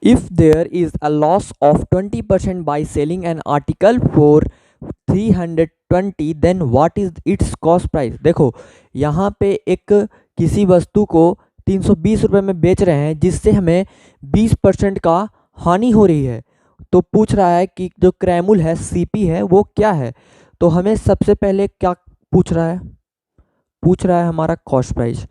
If there is a loss of 20% by selling an article for 320, then what is its cost price। देखो यहाँ पे एक किसी वस्तु को 320 रुपये में बेच रहे हैं जिससे हमें 20% का हानि हो रही है। तो पूछ रहा है कि जो क्रैमुल है सीपी है वो क्या है। तो हमें सबसे पहले क्या पूछ रहा है हमारा कॉस्ट प्राइस।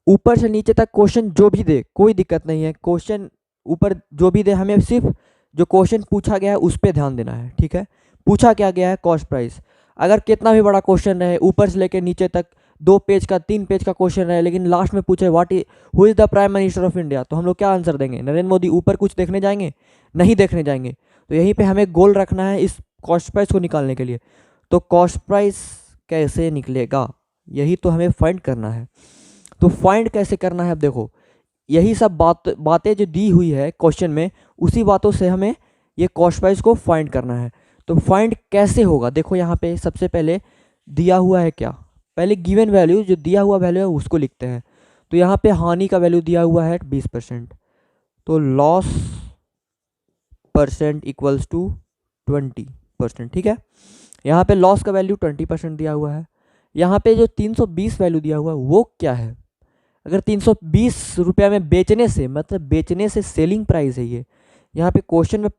ऊपर से नीचे तक क्वेश्चन जो भी दे कोई दिक्कत नहीं है, क्वेश्चन ऊपर जो भी दे हमें सिर्फ जो क्वेश्चन पूछा गया है उस पर ध्यान देना है। ठीक है, पूछा क्या गया है कॉस्ट प्राइस। अगर कितना भी बड़ा क्वेश्चन रहे ऊपर से लेकर नीचे तक 2 पेज का 3 पेज का क्वेश्चन रहे लेकिन लास्ट में पूछे who is the prime minister of India, तो हम लोग क्या आंसर देंगे, नरेंद्र मोदी। ऊपर कुछ देखने जाएंगे नहीं देखने जाएंगे। तो यहीं पे हमें गोल रखना है इस कॉस्ट प्राइस को निकालने के लिए। तो कॉस्ट प्राइस कैसे निकलेगा यही तो हमें फाइंड करना है। तो फाइंड कैसे करना है, अब देखो यही सब बातें जो दी हुई है क्वेश्चन में उसी बातों से हमें ये कॉस्ट प्राइस को फाइंड करना है। तो फाइंड कैसे होगा, देखो यहाँ पे सबसे पहले दिया हुआ है क्या, पहले गिवन वैल्यू जो दिया हुआ वैल्यू है उसको लिखते हैं। तो यहाँ पे हानि का वैल्यू दिया हुआ है 20%, तो लॉस परसेंट इक्वल्स टू 20%। ठीक है, यहाँ पे लॉस का वैल्यू 20% दिया हुआ है। यहाँ पे जो 320 वैल्यू दिया हुआ है वो क्या है। अगर 320 रुपया में बेचने से, मतलब बेचने से सेलिंग प्राइस है ये। यहाँ पे क्वेश्चन में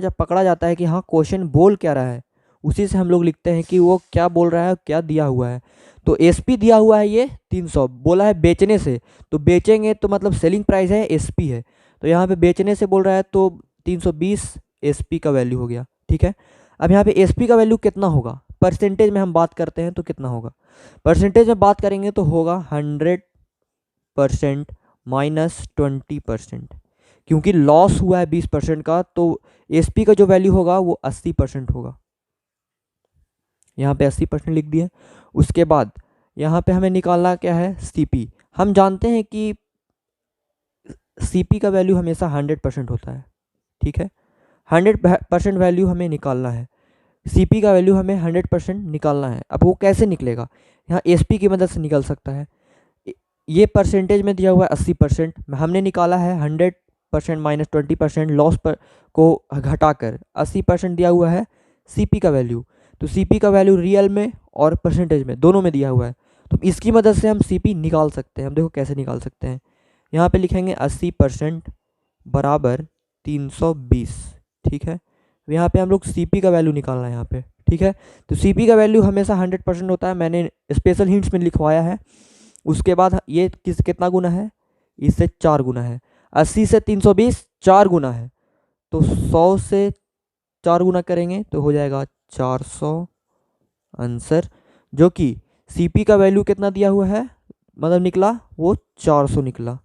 जब पकड़ा जाता है कि हाँ क्वेश्चन बोल क्या रहा है उसी से हम लोग लिखते हैं कि वो क्या बोल रहा है क्या दिया हुआ है। तो एसपी दिया हुआ है ये 300, बोला है बेचने से, तो बेचेंगे तो मतलब सेलिंग प्राइस है एसपी है। तो यहाँ पे बेचने से बोल रहा है तो 320 एसपी का वैल्यू हो गया। ठीक है, अब यहाँ पे एसपी का वैल्यू कितना होगा, परसेंटेज में हम बात करते हैं तो कितना होगा, परसेंटेज में बात करेंगे तो होगा 100% माइनस 20%। क्योंकि लॉस हुआ है 20% का तो एसपी का जो वैल्यू होगा वो 80% होगा। यहाँ पे 80% लिख दिया। उसके बाद यहाँ पे हमें निकालना क्या है सीपी। हम जानते हैं कि सीपी का वैल्यू हमेशा 100% होता है। ठीक है, 100% वैल्यू हमें निकालना है, सीपी का वैल्यू हमें 100% निकालना है। अब वो कैसे निकलेगा, यहाँ एसपी की मदद से निकल सकता है। ये परसेंटेज में दिया हुआ है 80%, हमने निकाला है 100% माइनस 20% लॉस पर को घटाकर 80% दिया हुआ है सीपी का वैल्यू। तो सीपी का वैल्यू रियल में और परसेंटेज में दोनों में दिया हुआ है। तो इसकी मदद से हम सीपी निकाल सकते हैं। हम देखो कैसे निकाल सकते हैं, यहाँ पे लिखेंगे 80% बराबर 320। ठीक है, यहाँ पे हम लोग सीपी का वैल्यू निकालना है यहाँ पे। ठीक है, तो सीपी का वैल्यू हमेशा 100% होता है, मैंने स्पेशल हिंट्स में लिखवाया है। उसके बाद ये कितना गुना है, इससे 4 गुना है। 80 से 320 4 गुना है, तो 100 से 4 गुना करेंगे तो हो जाएगा 400 आंसर। जो कि सीपी का वैल्यू कितना दिया हुआ है, मतलब निकला वो 400 निकला।